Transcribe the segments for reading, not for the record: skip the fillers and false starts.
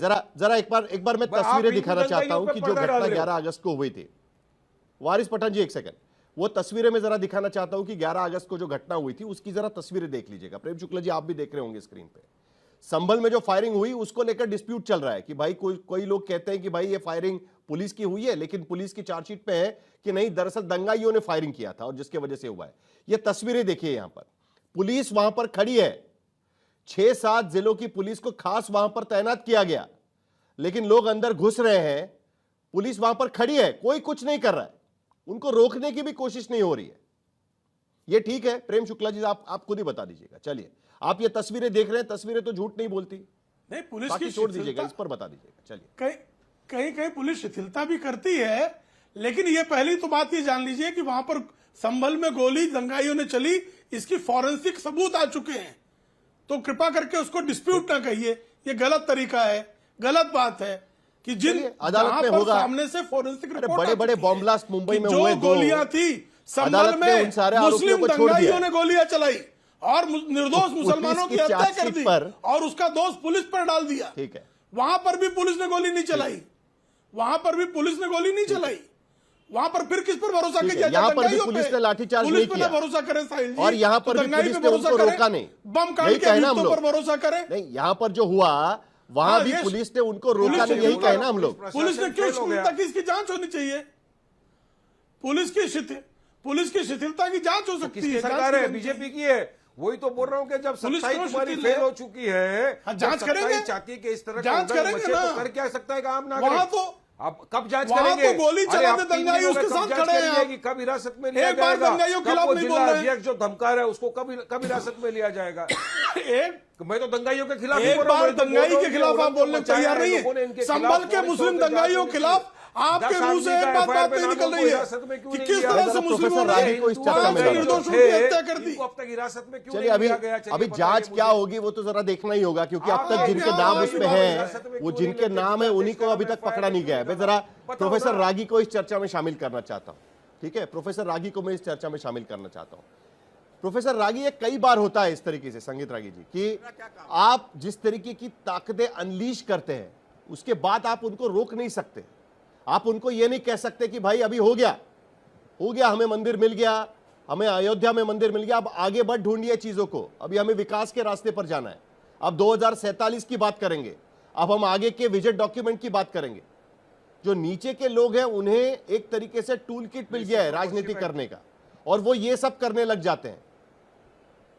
जरा जरा एक बार मैं तस्वीरें दिखाना चाहता हूं कि जो घटना 11 अगस्त को हुई थी। वारिस पठान जी एक सेकंड, वो तस्वीरें मैं जरा दिखाना चाहता हूं कि 11 अगस्त को जो घटना हुई थी उसकी जरा तस्वीरें देख लीजिएगा। प्रेम शुक्ला जी आप भी देख रहे होंगे स्क्रीन पे। संभल में जो फायरिंग हुई उसको लेकर डिस्प्यूट चल रहा है कि भाई कोई लोग कहते हैं कि भाई ये फायरिंग पुलिस की हुई है, लेकिन पुलिस की चार्जशीट पे है कि नहीं, दरअसल दंगाइयों ने फायरिंग किया था और जिसकी वजह से हुआ है। ये तस्वीरें देखिए, यहां पर पुलिस वहां पर खड़ी है, 6-7 जिलों की पुलिस को खास वहां पर तैनात किया गया, लेकिन लोग अंदर घुस रहे हैं, पुलिस वहां पर खड़ी है, कोई कुछ नहीं कर रहा है, उनको रोकने की भी कोशिश नहीं हो रही है। ये ठीक है प्रेम शुक्ला जी, आप खुद ही बता दीजिएगा। चलिए, आप ये तस्वीरें देख रहे हैं, तस्वीरें तो झूठ नहीं बोलती। नहीं, पुलिस बाकी की छोड़ दीजिएगा, इस पर बता दीजिएगा। चलिए, कहीं कहीं पुलिस शिथिलता भी करती है, लेकिन ये पहली तो बात ये जान लीजिए कि वहां पर संभल में गोली दंगाइयों ने चली, इसकी फॉरेंसिक सबूत आ चुके हैं। तो कृपा करके उसको डिस्प्यूट ना कहिए, ये गलत तरीका है, गलत बात है कि जिन अदालत में होगा सामने से फॉरेंसिक रिपोर्ट बड़े बड़े बॉम्ब ब्लास्ट मुंबई में हुए, गोलियां थी संभल में, उन सारे आरोपियों मुस्लिम को छोड़ दिया, दंगाइयों ने गोलियां चलाई और निर्दोष मुसलमानों की हत्या कर दी और उसका दोष पुलिस पर डाल दिया। ठीक है, वहां पर भी पुलिस ने गोली नहीं चलाई, वहां पर भी पुलिस ने गोली नहीं चलाई। वहां पर फिर किस पर भरोसा किया? यहाँ पर भी पुलिस ने लाठीचार्ज नहीं किया, भरोसा करें साहिल जी, और यहाँ पर भी पुलिस ने उनको रोका नहीं, बम कांड के आरोपों पर भरोसा करें। नहीं, यहाँ पर जो हुआ वहां भी पुलिस ने उनको रोका नहीं, यही कहना हम लोग। पुलिस ने क्यों शिथिलता की, इसकी जांच होनी चाहिए। पुलिस की शिथिलता की जांच हो सकती है। सरकार है, बीजेपी की है, वही तो बोल रहा हूँ कि जब सच्चाई तुम्हारी फेल हो चुकी है, जांच करेंगे, चाहती है कि इस तरह जांच करेंगे ना, तो कर क्या सकता है आम नागरिक। वहां तो अब कब जांच वहां करेंगे? तो गोली चलाते दंगाई उसके साथ खड़े हैं, कब हिरासत में लिया एक बार जाएगा? दंगाइयों के खिलाफ नहीं बोल रहे हैं, जो धमका रहा है उसको कब हिरासत में लिया जाएगा? मैं तो दंगाइयों के खिलाफ, एक बार दंगाई के खिलाफ आप बोलने तैयार नहीं है। संभल के मुस्लिम दंगाइयों के खिलाफ आपके मुंह से एक बात नहीं निकल रही है कि किस तरह से मुस्लिमों ने निर्दोषों की हत्या कर दी। अब तक हिरासत में क्यों चलिए, अभी जांच क्या होगी वो तो जरा देखना ही होगा, क्योंकि अब तक जिनके नाम उसमें हैं, वो जिनके नाम है उन्हीं को अभी तक पकड़ा नहीं गया है। मैं जरा प्रोफेसर रागी को इस चर्चा में शामिल करना चाहता हूँ। ठीक है, प्रोफेसर रागी को मैं इस चर्चा में शामिल करना चाहता हूँ। प्रोफेसर रागी, ये कई बार होता है इस तरीके से, संगीत रागी जी, कि आप जिस तरीके की ताकतें अनलीश करते हैं उसके बाद आप उनको रोक नहीं सकते। आप उनको ये नहीं कह सकते कि भाई अभी हो गया, हमें मंदिर मिल गया, हमें अयोध्या में मंदिर मिल गया, अब आगे बढ़ ढूंढिए चीजों को, अभी हमें विकास के रास्ते पर जाना है, अब 2047 की बात करेंगे, अब हम आगे के विजन डॉक्यूमेंट की बात करेंगे। जो नीचे के लोग हैं उन्हें एक तरीके से टूल किट मिल गया है राजनीति करने का, और वो ये सब करने लग जाते हैं,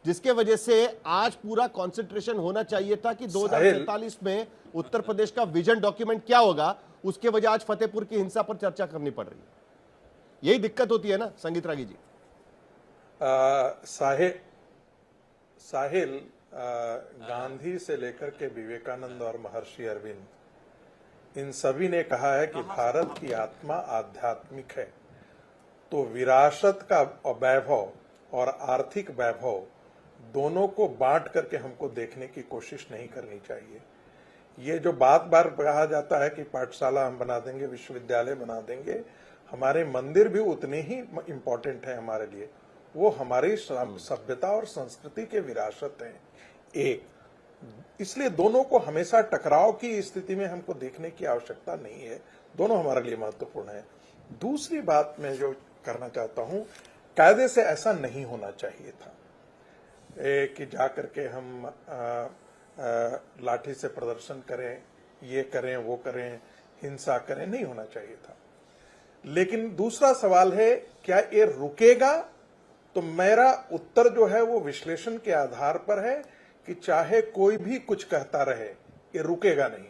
जिसके वजह से आज पूरा कंसंट्रेशन होना चाहिए था कि 2047 में उत्तर प्रदेश का विजन डॉक्यूमेंट क्या होगा। उसके वजह आज फतेहपुर की हिंसा पर चर्चा करनी पड़ रही है। यही दिक्कत होती है ना संगीत रागी जी? साहिल, गांधी से लेकर के विवेकानंद और महर्षि अरविंद, इन सभी ने कहा है कि भारत की आत्मा आध्यात्मिक है, तो विरासत का वैभव और आर्थिक वैभव दोनों को बांट करके हमको देखने की कोशिश नहीं करनी चाहिए। ये जो बार बार कहा जाता है कि पाठशाला हम बना देंगे, विश्वविद्यालय बना देंगे, हमारे मंदिर भी उतने ही इम्पोर्टेंट है हमारे लिए, वो हमारी सभ्यता और संस्कृति के विरासत हैं एक। इसलिए दोनों को हमेशा टकराव की स्थिति में हमको देखने की आवश्यकता नहीं है, दोनों हमारे लिए महत्वपूर्ण है। दूसरी बात मैं जो करना चाहता हूं, कायदे से ऐसा नहीं होना चाहिए था कि जाकर के हम लाठी से प्रदर्शन करें, ये करें, वो करें, हिंसा करें, नहीं होना चाहिए था। लेकिन दूसरा सवाल है, क्या ये रुकेगा? तो मेरा उत्तर जो है वो विश्लेषण के आधार पर है कि चाहे कोई भी कुछ कहता रहे, ये रुकेगा नहीं।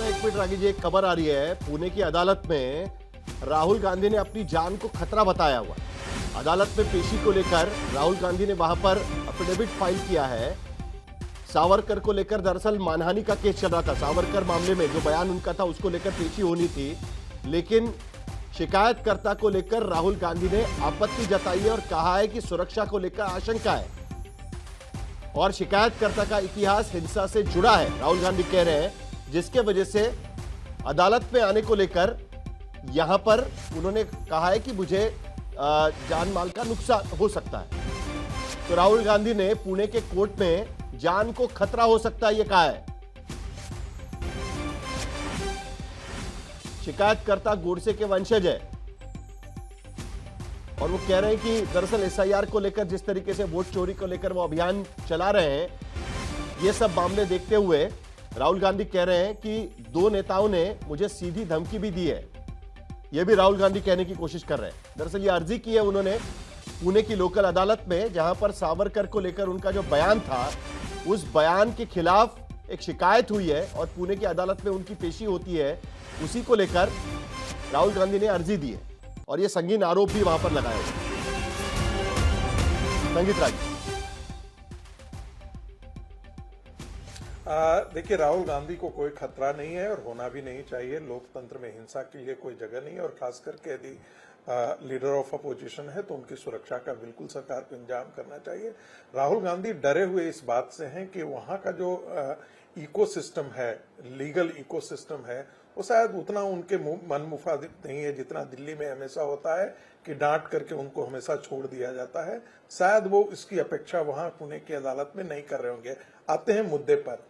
एक मिनट रागी जी, एक खबर आ रही है, पुणे की अदालत में राहुल गांधी ने अपनी जान को खतरा बताया हुआ। अदालत में पेशी को लेकर राहुल गांधी ने वहां पर एफिडेविट फाइल किया है। सावरकर को लेकर दरअसल मानहानि का केस चल रहा था, सावरकर मामले में जो बयान उनका था उसको लेकर पेशी होनी थी, लेकिन शिकायतकर्ता को लेकर राहुल गांधी ने आपत्ति जताई है और कहा है कि सुरक्षा को लेकर आशंका है, और शिकायतकर्ता का इतिहास हिंसा से जुड़ा है, राहुल गांधी कह रहे हैं, जिसके वजह से अदालत में आने को लेकर यहां पर उन्होंने कहा है कि मुझे जान माल का नुकसान हो सकता है। तो राहुल गांधी ने पुणे के कोर्ट में जान को खतरा हो सकता है ये कहा है। शिकायतकर्ता गोडसे के वंशज है और वो कह रहे हैं कि दरअसल एसआईआर को लेकर जिस तरीके से वोट चोरी को लेकर वो अभियान चला रहे हैं, ये सब मामले देखते हुए राहुल गांधी कह रहे हैं कि दो नेताओं ने मुझे सीधी धमकी भी दी है। ये भी राहुल गांधी कहने की कोशिश कर रहे हैं। दरअसल ये अर्जी की है उन्होंने पुणे की लोकल अदालत में, जहां पर सावरकर को लेकर उनका जो बयान था, उस बयान के खिलाफ एक शिकायत हुई है और पुणे की अदालत में उनकी पेशी होती है। उसी को लेकर राहुल गांधी ने अर्जी दी है और ये संगीन आरोप भी वहां पर लगाए हैं। संगीत राज, देखिए, राहुल गांधी को कोई खतरा नहीं है और होना भी नहीं चाहिए। लोकतंत्र में हिंसा के लिए कोई जगह नहीं है और खास करके यदि लीडर ऑफ अपोजिशन है तो उनकी सुरक्षा का बिल्कुल सरकार को इंतजाम करना चाहिए। राहुल गांधी डरे हुए इस बात से हैं कि वहां का जो इकोसिस्टम है, लीगल इकोसिस्टम है, वो शायद उतना उनके मन मुफादिक नहीं है जितना दिल्ली में हमेशा होता है कि डांट करके उनको हमेशा छोड़ दिया जाता है। शायद वो इसकी अपेक्षा वहां पुणे की अदालत में नहीं कर रहे होंगे। आते हैं मुद्दे पर।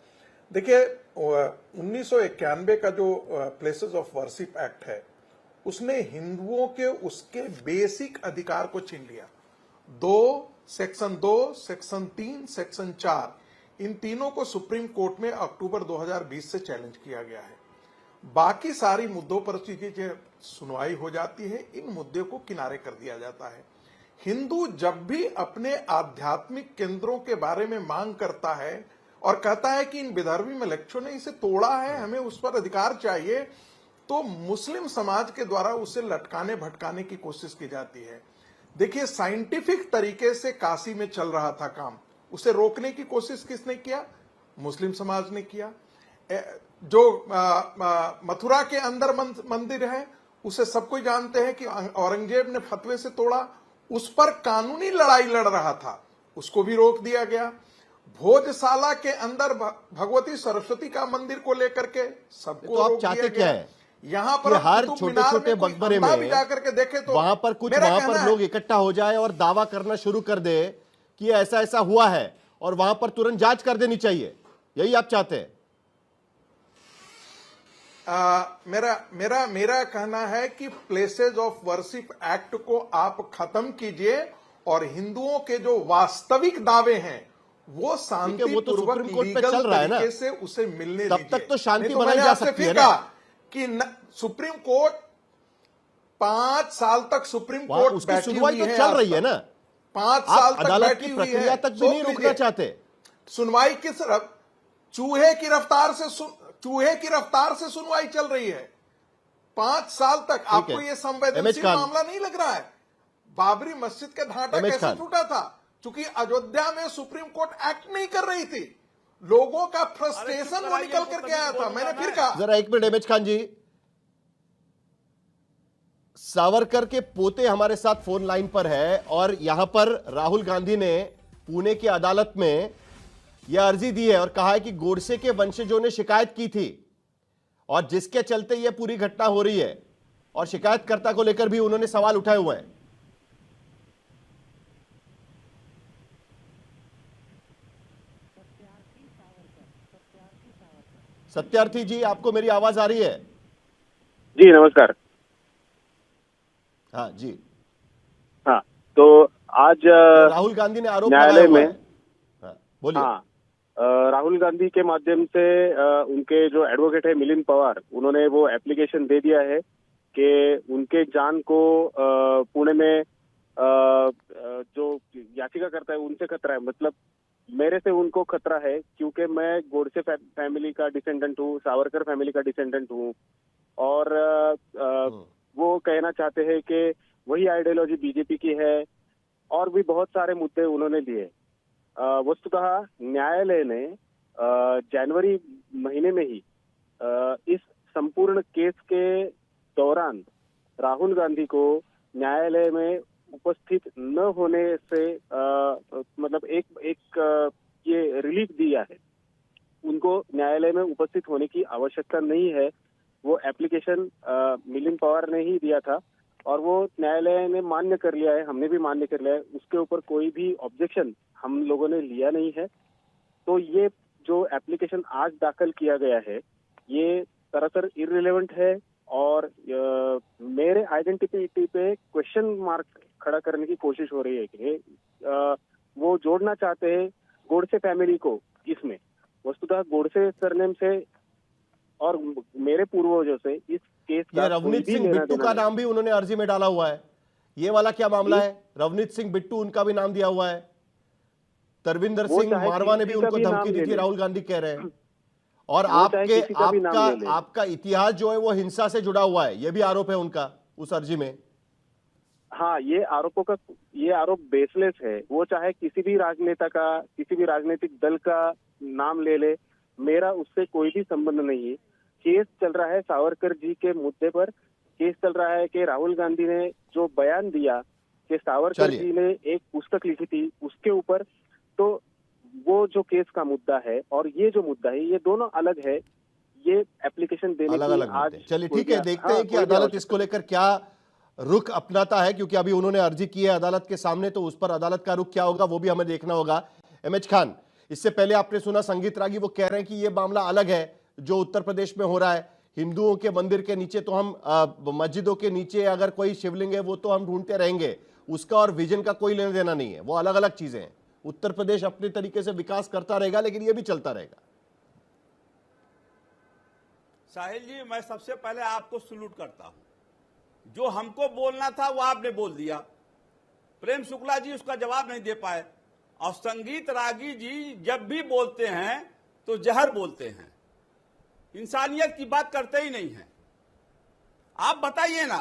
देखिए, 1991 का जो प्लेसेस ऑफ वर्शिप एक्ट है, उसने हिंदुओं के उसके बेसिक अधिकार को छीन लिया। सेक्शन 2, सेक्शन 3, सेक्शन 4, इन तीनों को सुप्रीम कोर्ट में अक्टूबर 2020 से चैलेंज किया गया है। बाकी सारी मुद्दों पर चीजें सुनवाई हो जाती है, इन मुद्दे को किनारे कर दिया जाता है। हिंदू जब भी अपने आध्यात्मिक केंद्रों के बारे में मांग करता है और कहता है कि इन विदर्भी मलक्षों ने इसे तोड़ा है, हमें उस पर अधिकार चाहिए, तो मुस्लिम समाज के द्वारा उसे लटकाने भटकाने की कोशिश की जाती है। देखिए, साइंटिफिक तरीके से काशी में चल रहा था काम, उसे रोकने की कोशिश किसने किया? मुस्लिम समाज ने किया। जो मथुरा के अंदर मंदिर है, उसे सब कोई जानते हैं कि औरंगजेब ने फतवे से तोड़ा, उस पर कानूनी लड़ाई लड़ रहा था, उसको भी रोक दिया गया। भोजशाला के अंदर भगवती सरस्वती का मंदिर को लेकर के सबको तो आप रोक चाहते दिया क्या गया। है? यहाँ पर हर छोटे छोटे मकबरे में जाकर के देखे तो वहां पर लोग इकट्ठा हो जाए और दावा करना शुरू कर दे कि ऐसा ऐसा हुआ है और वहां पर तुरंत जांच कर देनी चाहिए, यही आप चाहते हैं? मेरा कहना है कि प्लेसेस ऑफ वर्शिप एक्ट को आप खत्म कीजिए और हिंदुओं के जो वास्तविक दावे हैं वो शांतिपूर्वक लीगल तरीके से उसे मिलने दीजिए। तब तक तो शांति बनाई जा सकती है ना कि सुप्रीम कोर्ट 5 साल तक सुप्रीम कोर्ट उसकी सुनवाई तो चल रही है ना, 5 साल तक अदालत की प्रक्रिया तक भी नहीं रुकना चाहते। सुनवाई किस चूहे की रफ्तार से सुनवाई चल रही है 5 साल तक। आपको ये संवेदनशील मामला नहीं लग रहा है? बाबरी मस्जिद का ढांचा कैसे टूटा था? क्योंकि अयोध्या में सुप्रीम कोर्ट एक्ट नहीं कर रही थी, लोगों का फ्रस्ट्रेशन वो निकल करके आया था। मैंने फिर कहा, जरा एक मिनट एमएच खान जी, सावरकर के पोते हमारे साथ फोन लाइन पर है और यहां पर राहुल गांधी ने पुणे की अदालत में यह अर्जी दी है और कहा है कि गोडसे के वंशजों ने शिकायत की थी और जिसके चलते यह पूरी घटना हो रही है और शिकायतकर्ता को लेकर भी उन्होंने सवाल उठाए हुए हैं। सत्यार्थी जी, आपको मेरी आवाज आ रही है? जी नमस्कार। हाँ जी। हाँ, तो आज राहुल गांधी ने आरोप न्यायालय में, हाँ, बोलिए। हाँ, राहुल गांधी के माध्यम से उनके जो एडवोकेट है मिलिंद पवार, उन्होंने वो एप्लीकेशन दे दिया है कि उनके जान को पुणे में जो याचिका करता है उनसे खतरा है। मतलब मेरे से उनको खतरा है क्योंकि मैं गोडसे फैमिली का डिसेंडेंट हूँ, सावरकर फैमिली का डिसेंडेंट हूँ और वो कहना चाहते हैं कि वही आइडियोलॉजी बीजेपी की है और भी बहुत सारे मुद्दे उन्होंने लिए। वस्तुतः न्यायालय ने जनवरी महीने में ही इस संपूर्ण केस के दौरान राहुल गांधी को न्यायालय में उपस्थित न होने से मतलब एक ये रिलीफ दिया है। उनको न्यायालय में उपस्थित होने की आवश्यकता नहीं है। वो एप्लीकेशन मिलिंद पवार ने ही दिया था और वो न्यायालय ने मान्य कर लिया है, हमने भी मान्य कर लिया है। उसके ऊपर कोई भी ऑब्जेक्शन हम लोगों ने लिया नहीं है। तो ये जो एप्लीकेशन आज दाखिल किया गया है ये सरासर इररिलेवेंट है और मेरे आइडेंटिटी पे क्वेश्चन मार्क खड़ा करने की कोशिश हो रही है कि वो जोड़ना चाहते हैं गोडसे फैमिली को इसमें। वस्तुतः गोडसे सरनेम से और मेरे पूर्वजों से इस केस का ये रवनीत सिंह बिट्टू का नाम भी उन्होंने अर्जी में डाला हुआ है। ये वाला क्या मामला है? रवनीत सिंह बिट्टू उनका भी नाम दिया हुआ है। तरविंदर सिंह मारवा ने भी उनको धमकी दी थी, राहुल गांधी कह रहे हैं। और आपका इतिहास जो है वो हिंसा से जुड़ा हुआ है, ये भी आरोप है उनका उस अर्जी में। हाँ, ये आरोप बेसलेस है। वो चाहे किसी भी राजनेता का, किसी भी राजनीतिक दल का नाम ले ले, मेरा उससे कोई भी संबंध नहीं है। केस चल रहा है सावरकर जी के मुद्दे पर। केस चल रहा है कि राहुल गांधी ने जो बयान दिया कि सावरकर जी ने एक पुस्तक लिखी थी उसके ऊपर, तो वो जो केस का मुद्दा है और ये जो मुद्दा है, ये दोनों अलग है। ये एप्लीकेशन देने अलग आज चलिए ठीक है, देखते हैं कि अदालत इसको लेकर क्या रुख अपनाता है, क्योंकि अभी उन्होंने अर्जी की है अदालत के सामने, तो उस पर अदालत का रुख क्या होगा वो भी हमें देखना होगा। एमएच खान, इससे पहले आपने सुना संगीत रागी, वो कह रहे हैं कि ये मामला अलग है जो उत्तर प्रदेश में हो रहा है। हिंदुओं के मंदिर के नीचे तो हम मस्जिदों के नीचे अगर कोई शिवलिंग है वो तो हम ढूंढते रहेंगे, उसका और विजन का कोई लेना देना नहीं है, वो अलग अलग चीजें हैं। उत्तर प्रदेश अपने तरीके से विकास करता रहेगा, लेकिन ये भी चलता रहेगा। साहिल जी, मैं सबसे पहले आपको सल्यूट करता हूं। जो हमको बोलना था वो आपने बोल दिया। प्रेम शुक्ला जी उसका जवाब नहीं दे पाए, और संगीत रागी जी जब भी बोलते हैं तो जहर बोलते हैं, इंसानियत की बात करते ही नहीं है। आप बताइए ना,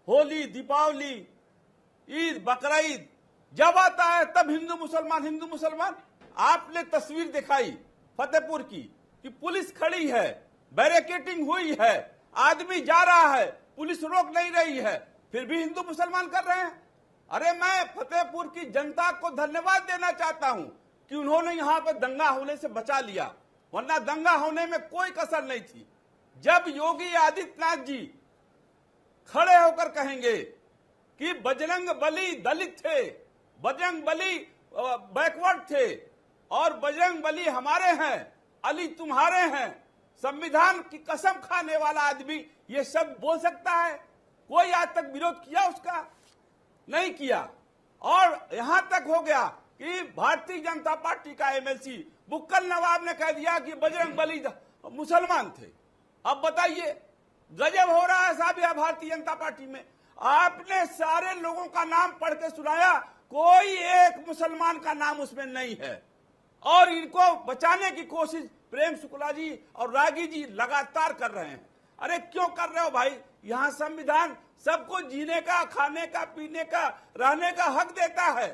होली, दीपावली, ईद, बकरा ईद जब आता है तब हिंदू मुसलमान। आपने तस्वीर दिखाई फतेहपुर की कि पुलिस खड़ी है, बैरिकेडिंग हुई है, आदमी जा रहा है, पुलिस रोक नहीं रही है, फिर भी हिंदू मुसलमान कर रहे हैं। अरे मैं फतेहपुर की जनता को धन्यवाद देना चाहता हूं कि उन्होंने यहां पर दंगा होने से बचा लिया, वरना दंगा होने में कोई कसर नहीं थी। जब योगी आदित्यनाथ जी खड़े होकर कहेंगे कि बजरंग बली दलित थे, बजरंग बली बैकवर्ड थे और बजरंग बली हमारे हैं, अली तुम्हारे हैं, संविधान की कसम खाने वाला आदमी ये सब बोल सकता है? कोई आज तक विरोध किया उसका? नहीं किया। और यहां तक हो गया कि भारतीय जनता पार्टी का एमएलसी बुक्कल नवाब ने कह दिया कि बजरंग बली मुसलमान थे। अब बताइए, गजब हो रहा है साहब यह भारतीय जनता पार्टी में। आपने सारे लोगों का नाम पढ़ के सुनाया, कोई एक मुसलमान का नाम उसमें नहीं है, और इनको बचाने की कोशिश प्रेम शुक्ला जी और रागी जी लगातार कर रहे हैं। अरे क्यों कर रहे हो भाई? यहाँ संविधान सबको जीने का, खाने का, पीने का, रहने का हक देता है।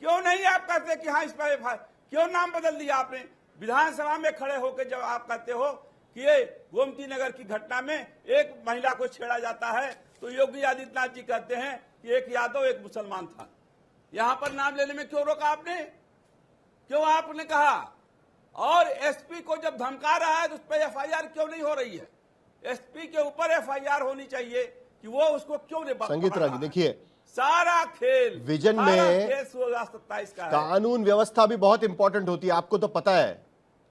क्यों नहीं आप कहते कि हाँ इस पर क्यों नाम बदल दिया आपने? विधानसभा में खड़े होकर जब आप कहते हो कि ये गोमती नगर की घटना में एक महिला को छेड़ा जाता है, तो योगी आदित्यनाथ जी कहते हैं कि एक यादव एक मुसलमान था। यहां पर नाम लेने में क्यों रोका आपने? क्यों आपने कहा? और एसपी को जब धमका रहा है तो उस पर एफआईआर क्यों नहीं हो रही है? एसपी के ऊपर एफआईआर होनी चाहिए कि वो उसको क्यों नहीं। संगीत रागी, देखिए सारा खेल विजन में 2027 का कानून व्यवस्था भी बहुत इंपॉर्टेंट होती है। आपको तो पता है,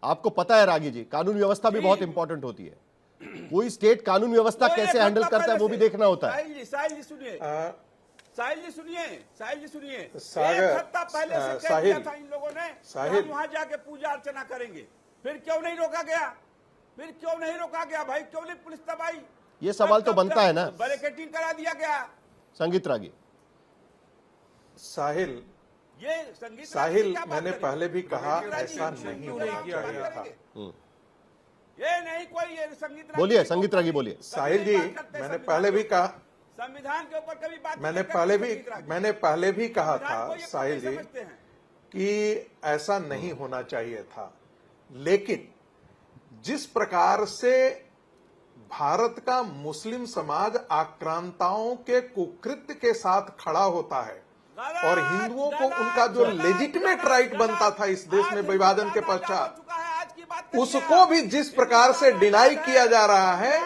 आपको पता है रागी जी, कानून व्यवस्था भी बहुत इंपॉर्टेंट होती है। कोई स्टेट कानून व्यवस्था कैसे हैंडल करता है वो भी देखना होता है। साहिल जी सुनिए, साहिल जी सुनिए, साहिल जी सुनिए। सागर, एक हफ्ता पहले से कह साहिल, दिया था इन लोगों ने साहिल, हम वहां जाके पूजा अर्चना करेंगे, फिर क्यों नहीं रोका गया? फिर क्यों नहीं रोका गया भाई? क्यों नहीं पुलिस तब आई? ये सवाल तो बनता है ना। बैरिकेडिंग करा दिया गया। संगीत रागी, ये साहिल मैंने पहले भी कहा ऐसा नहीं होना चाहिए था। ये नहीं कोई ये संगीत बोलिए संगीत रागी बोलिए। साहिल जी, मैंने पहले भी कहा, संविधान के ऊपर कभी बात मैंने पहले भी कहा था साहिल जी कि ऐसा नहीं होना चाहिए था। लेकिन जिस प्रकार से भारत का मुस्लिम समाज आक्रांताओं के कुकृत्य के साथ खड़ा होता है और हिंदुओं को उनका जो लेजिटिमेट राइट बनता था इस देश में विभाजन के पश्चात, उसको भी जिस प्रकार से डिनाई किया जा रहा है,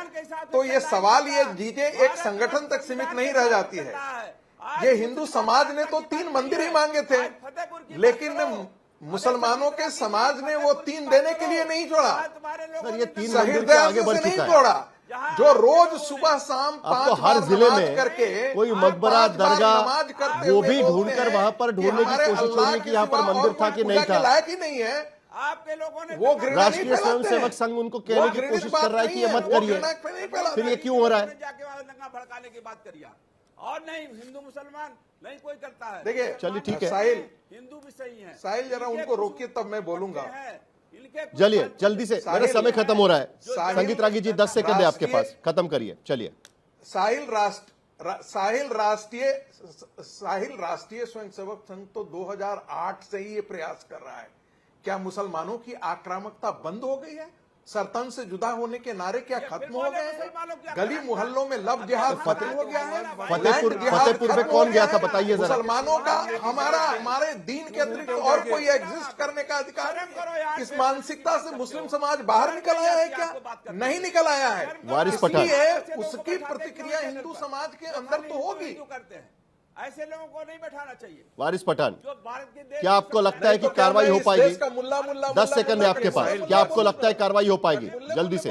तो ये सवाल, ये चीजें एक संगठन तक सीमित नहीं रह जाती है। ये हिंदू समाज ने तो 3 मंदिर ही मांगे थे, लेकिन मुसलमानों के समाज ने वो 3 देने के लिए नहीं जोड़ा, सर ये 3 सही मंदिर के आगे बढ़ से नहीं चुका है। जोड़ा। जो रोज सुबह शाम आपको 5 हर बार जिले नमाज में करके कोई मकबरा, 5 बार दरगाह, नमाज करते वो हुए भी बोलते ढूंढकर हैं वहां पर कि ढूंढने की हमारे कोशिश हो अल्लाह रही है कि यहाँ पर के सिवा मंदिर और था कोई कि नहीं पूजा के था। लायक ही नहीं है। आपके लोगों ने वो घृणा नहीं राष्ट्रीय फैलाते स्वयंसेवक हैं। संघ उनको वो कहने की घृणित कोशिश बात कर रहा है कि नहीं ये मत वो करिए, घृणा पे नहीं फैलाते। फिर ये क्यों हो रहा है? जाके वहां दंगा भड़काने की बात करिए और नहीं हिंदू मुसलमान नहीं कोई करता है। देखिए चलिए ठीक है। साहिल हिंदू भी सही है। साहिल जरा उनको रोकिए तब मैं बोलूंगा। चलिए जल्दी से, मेरा समय खत्म हो रहा है। साहिल- संगीत रागी जी 10 सेकंड है आपके पास, खत्म करिए। चलिए साहिल राष्ट्रीय स्वयंसेवक संघ तो 2008 से ही ये प्रयास कर रहा है। क्या मुसलमानों की आक्रामकता बंद हो गई है? सरतन से जुदा होने के नारे क्या खत्म हो गए हैं? गली मोहल्लों में लव जिहाद खत्म हो गया है? फतेहपुर में कौन गया था बताइए जरा। मुसलमानों का हमारे दीन के अतिरिक्त और कोई एग्जिस्ट करने का अधिकार नहीं है। इस मानसिकता से मुस्लिम समाज बाहर निकल आया है क्या? नहीं निकल आया है। वारिस पठान। इसलिए उसकी प्रतिक्रिया हिंदू समाज के अंदर तो होगी। करते हैं ऐसे लोगों को नहीं बैठाना चाहिए। वारिस पठान, जो भारत के देश क्या आपको लगता है कि कार्रवाई हो पाएगी? 10 सेकंड है आपके पास, क्या आपको लगता है कार्रवाई हो पाएगी? जल्दी से।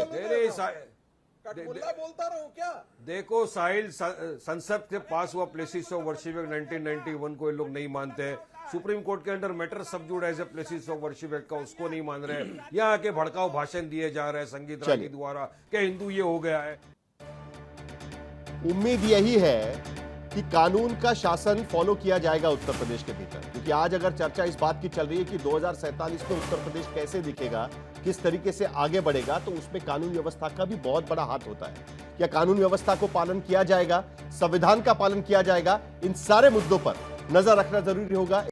मुल्ला बोलता रहूं क्या? देखो साहिल, संसद से पास हुआ प्लेसेस ऑफ वर्शिप एक्ट 1991 को ये लोग नहीं मानते हैं। सुप्रीम कोर्ट के under matter sub judice as a Places of Worship Act का उसको नहीं मान रहे। यहाँ के भड़काऊ भाषण दिए जा रहे हैं संगीत रागी द्वारा कि हिंदू ये हो गया है। उम्मीद यही है कि कानून का शासन फॉलो किया जाएगा उत्तर प्रदेश के भीतर, क्योंकि आज अगर चर्चा इस बात की चल रही है कि 2047 में उत्तर प्रदेश कैसे दिखेगा, किस तरीके से आगे बढ़ेगा, तो उसमें कानून व्यवस्था का भी बहुत बड़ा हाथ होता है। क्या कानून व्यवस्था को पालन किया जाएगा, संविधान का पालन किया जाएगा, इन सारे मुद्दों पर नजर रखना जरूरी होगा।